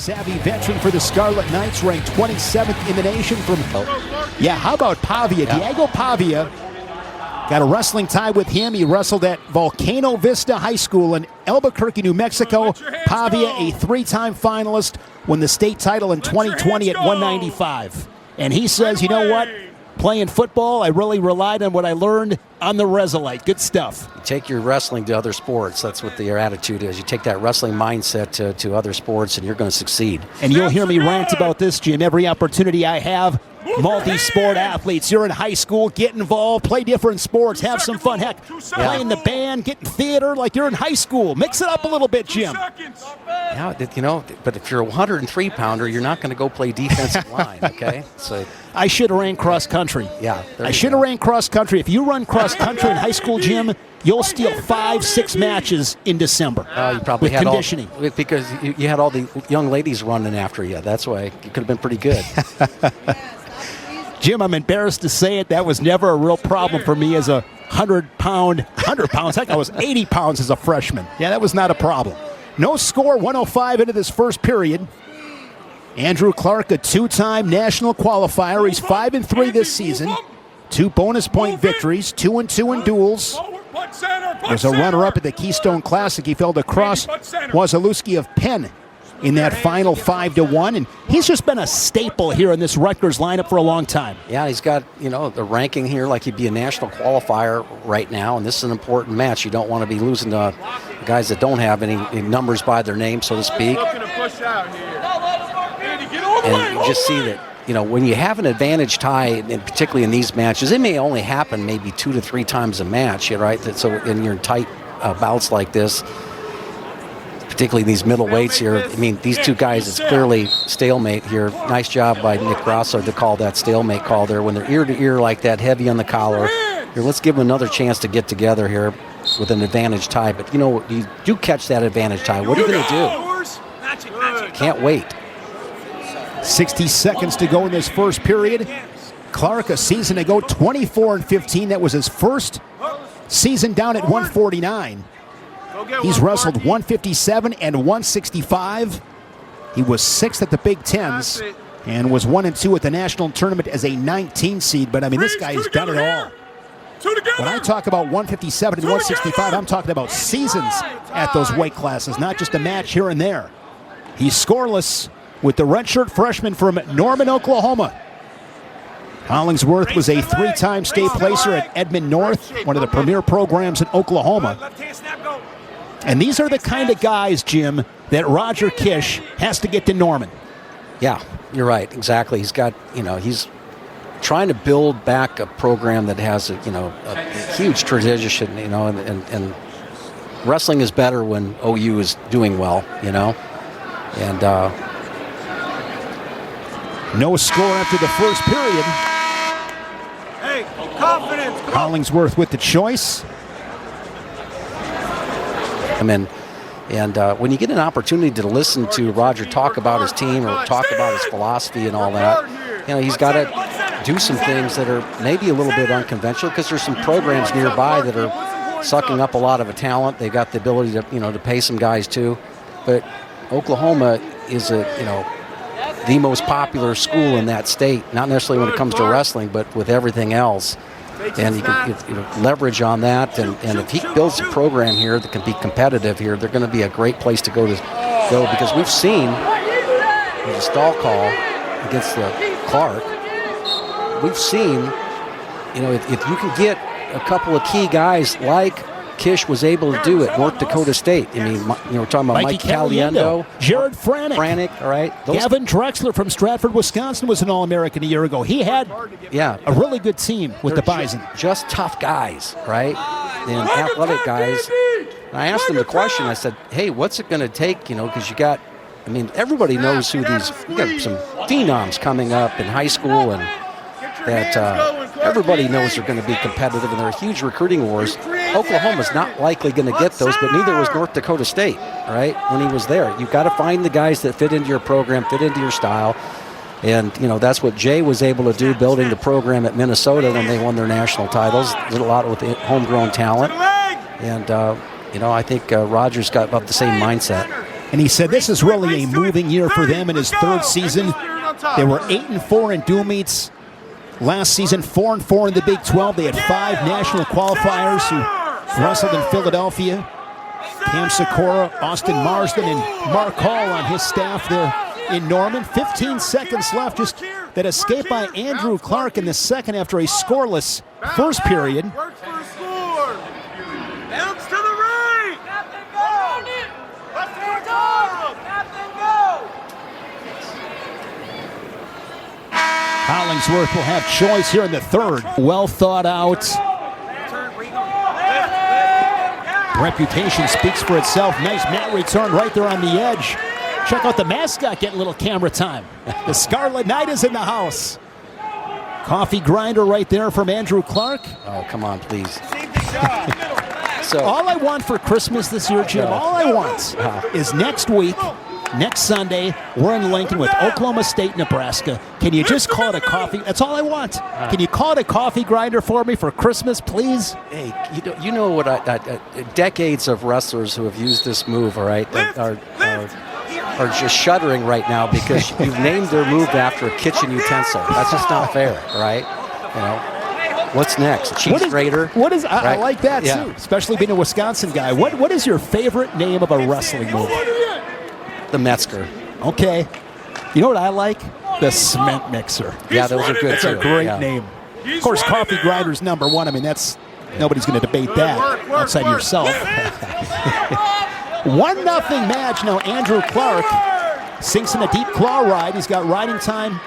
Savvy veteran for the Scarlet Knights, ranked 27th in the nation from... Yeah, how about Pavia? Yeah. Diego Pavia got a wrestling tie with him. He wrestled at Volcano Vista High School in Albuquerque, New Mexico. Pavia, a three-time finalist, won the state title in 2020 at 195. And he says, you know what? Playing football, I really relied on what I learned on the Resolite. Good stuff. You take your wrestling to other sports. That's what your attitude is. You take that wrestling mindset to other sports, and you're going to succeed. And you'll hear me rant about this, Jim, every opportunity I have. Multi-sport athletes, you're in high school, get involved, play different sports, have some fun. Heck, play in the band, get in theater like you're in high school. Mix it up a little bit, Jim. Yeah, you know, but if you're a 103-pounder, you're not going to go play defensive line, okay? So I should have ran cross country. Yeah. I should have ran cross country. If you run cross country in high school, Jim, you'll steal 5-6 matches in December. You probably with had conditioning. Because you had all the young ladies running after you. That's why you could have been pretty good. Jim, I'm embarrassed to say it. That was never a real problem for me as a 100 pounds. Heck, I was 80 pounds as a freshman. Yeah, that was not a problem. No score, 105 into this first period. Andrew Clark, a two-time national qualifier. He's 5-3 this season. 2 bonus point victories, 2-2 in duels. Was a runner-up at the Keystone Classic. He fell to Cross Wasilewski of Penn in that final 5-1, and he's just been a staple here in this Rutgers lineup for a long time. Yeah, he's got, you know, the ranking here like he'd be a national qualifier right now, and this is an important match. You don't want to be losing to guys that don't have any numbers by their name, so to speak. And you just see that, you know, when you have an advantage tie, and particularly in these matches, it may only happen maybe 2 to 3 times a match, right? So in your tight bouts like this, particularly these middle weights here. I mean, these two guys, it's clearly stalemate here. Nice job by Nick Grosso to call that stalemate call there. When they're ear to ear like that, heavy on the collar. Here, let's give them another chance to get together here with an advantage tie. But, you know, you do catch that advantage tie. What are you going to do? Can't wait. 60 seconds to go in this first period. Clark, a season ago, 24-15. That was his first season down at 149. He's wrestled 157 and 165. He was 6th at the Big Tens and was 1-2 at the national tournament as a 19 seed. But, I mean, this guy's done it all. When I talk about 157 and 165, I'm talking about seasons at those weight classes, not just a match here and there. He's scoreless with the redshirt freshman from Norman, Oklahoma. Hollingsworth was a 3-time state placer at Edmond North, one of the premier programs in Oklahoma. And these are the kind of guys, Jim, that Roger Kish has to get to Norman. Yeah, you're right. Exactly. He's got, you know, he's trying to build back a program that has, a huge tradition, and wrestling is better when OU is doing well, And no score after the first period. Hey, confidence. Hollingsworth with the choice. And when you get an opportunity to listen to Roger talk about his team or talk about his philosophy and all that, he's got to do some things that are maybe a little bit unconventional because there's some programs nearby that are sucking up a lot of a talent. They've got the ability to, to pay some guys too. But Oklahoma is the most popular school in that state, not necessarily when it comes to wrestling, but with everything else. And you can leverage on that, and if he builds a program here that can be competitive here, they're going to be a great place to go because we've seen the stall call against the Clark. We've seen, if you can get a couple of key guys like Kish was able to do at North Dakota State. I mean, we're talking about Mike Caliendo, Jared Franick, all right. Gavin Drexler from Stratford, Wisconsin was an All-American a year ago. He had a really good team with the Bison. Just tough guys, right? And athletic guys. And I asked them the question. I said, hey, what's it going to take, because you got, everybody knows who you got some phenoms coming up in high school and that everybody knows they're going to be competitive, and they're a huge recruiting wars. Oklahoma's not likely going to get those, but neither was North Dakota State, right, when he was there. You've got to find the guys that fit into your program, fit into your style, and, that's what Jay was able to do, building the program at Minnesota when they won their national titles. Did a lot with homegrown talent, and, I think Roger's got about the same mindset. And he said this is really a moving year for them in his third season. They were 8-4 in dual meets last season, 4-4 in the Big 12. They had 5 national qualifiers who wrestled in Philadelphia. Cam Sikora, Austin Marsden, and Mark Hall on his staff there in Norman. 15 seconds left. Just that escape by Andrew Clark in the second after a scoreless first period. Work for a score. Bounce to the right. Captain, go. Left hand go. Captain, go. Hollingsworth will have choice here in the third. Well thought out. Reputation speaks for itself. Nice mat return right there on the edge. Check out the mascot getting a little camera time. The Scarlet Knight is in the house. Coffee grinder right there from Andrew Clark. Oh, come on, please. So all I want for Christmas this year, Jim, all I want is next week, next Sunday, we're in Lincoln with Oklahoma State, Nebraska. Can you just call it a coffee? That's all I want. Can you call it a coffee grinder for me for Christmas, please? Hey, you know what? Decades of wrestlers who have used this move, all right, are just shuddering right now because you've named their move after a kitchen utensil. That's just not fair, right? You know, what's next? Cheese grater? I like that too, especially being a Wisconsin guy. What is your favorite name of a wrestling move? The Metzger. Okay. You know what I like? The cement mixer. Yeah, those are good That's too. a great name. Of course, coffee grinder's number one. I mean, that's nobody's going to debate that outside yourself. 1-0 match now. Andrew Clark sinks in a deep claw ride. He's got riding time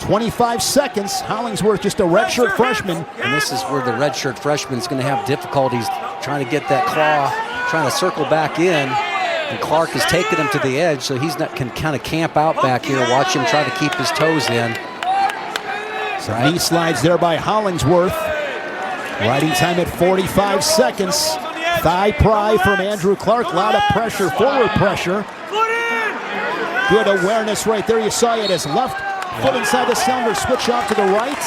25 seconds. Hollingsworth, just a redshirt freshman. And this is where the redshirt freshman is going to have difficulties trying to get that claw, trying to circle back in. And Clark has taken him to the edge, so he's not can kind of camp out back here, watch him try to keep his toes in. So knee slides there by Hollingsworth. Riding time at 45 seconds. Thigh pry from Andrew Clark. A lot of pressure, forward pressure. Good awareness right there. You saw he had his left foot inside the cylinder, switch off to the right.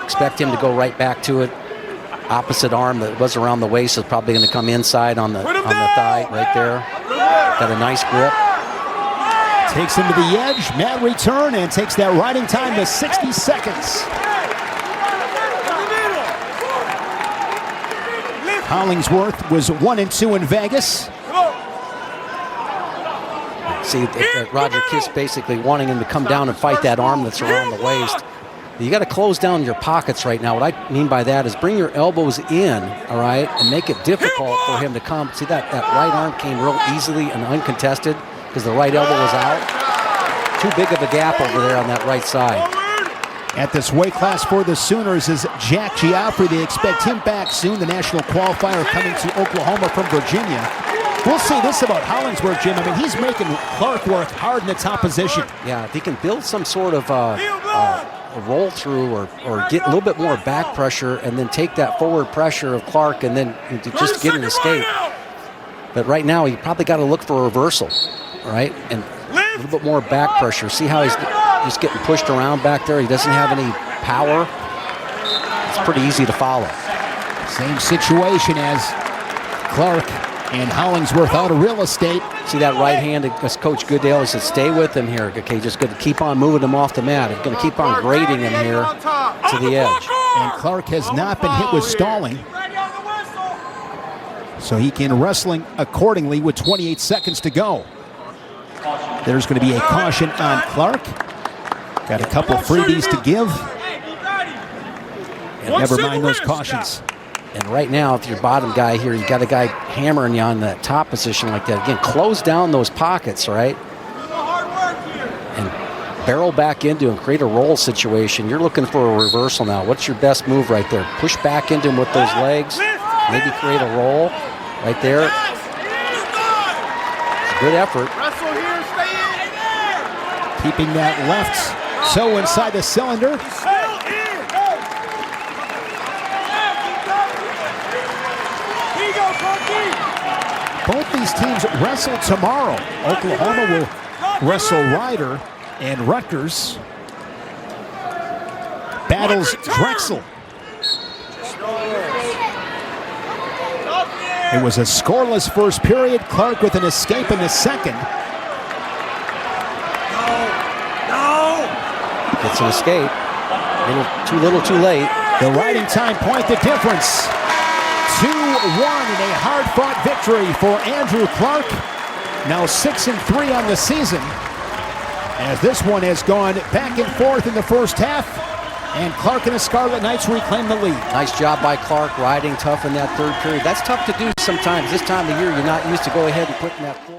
Expect him to go right back to it. Opposite arm that was around the waist is probably going to come inside on the thigh right there. Got a nice grip. Takes him to the edge, mat return, and takes that riding time to 60 seconds. Hollingsworth was 1-2 in Vegas. See, Roger Kiss basically wanting him to come down and fight that arm that's around the waist. You got to close down your pockets right now. What I mean by that is bring your elbows in, all right, and make it difficult for him to come. See, that right arm came real easily and uncontested because the right elbow was out. Too big of a gap over there on that right side. At this weight class for the Sooners is Jack Giaffre. They expect him back soon. The national qualifier coming to Oklahoma from Virginia. We'll see this about Hollingsworth, Jim. I mean, he's making Clark work hard in the top position. Yeah, if he can build some sort of a roll through or get a little bit more back pressure and then take that forward pressure of Clark and then just get an escape. But right now, he probably got to look for a reversal, right? And a little bit more back pressure. See how he's just getting pushed around back there? He doesn't have any power. It's pretty easy to follow. Same situation as Clark and Hollingsworth out of real estate. See that right hand, as Coach Goodale, he said, stay with him here. Okay, just going to keep on moving him off the mat. He's going to keep on grading him here to the edge. And Clark has not been hit with stalling. So he can wrestling accordingly with 28 seconds to go. There's going to be a caution on Clark. Got a couple freebies to give. And never mind those cautions. And right now, if you're bottom guy here, you got a guy hammering you on that top position like that. Again, close down those pockets, right? And barrel back into and create a roll situation. You're looking for a reversal now. What's your best move right there? Push back into him with those legs. Maybe create a roll right there. Good effort. Keeping that left toe inside the cylinder. Both these teams wrestle tomorrow. Oklahoma will wrestle Ryder, and Rutgers battles Drexel. It was a scoreless first period. Clark with an escape in the second. Gets an escape. Too little, too late. The riding time point, the difference. 2-1 in a hard-fought victory for Andrew Clark. Now 6-3 on the season, as this one has gone back and forth in the first half, and Clark and the Scarlet Knights reclaim the lead. Nice job by Clark, riding tough in that third period. That's tough to do sometimes. This time of year, you're not used to go ahead and putting that full.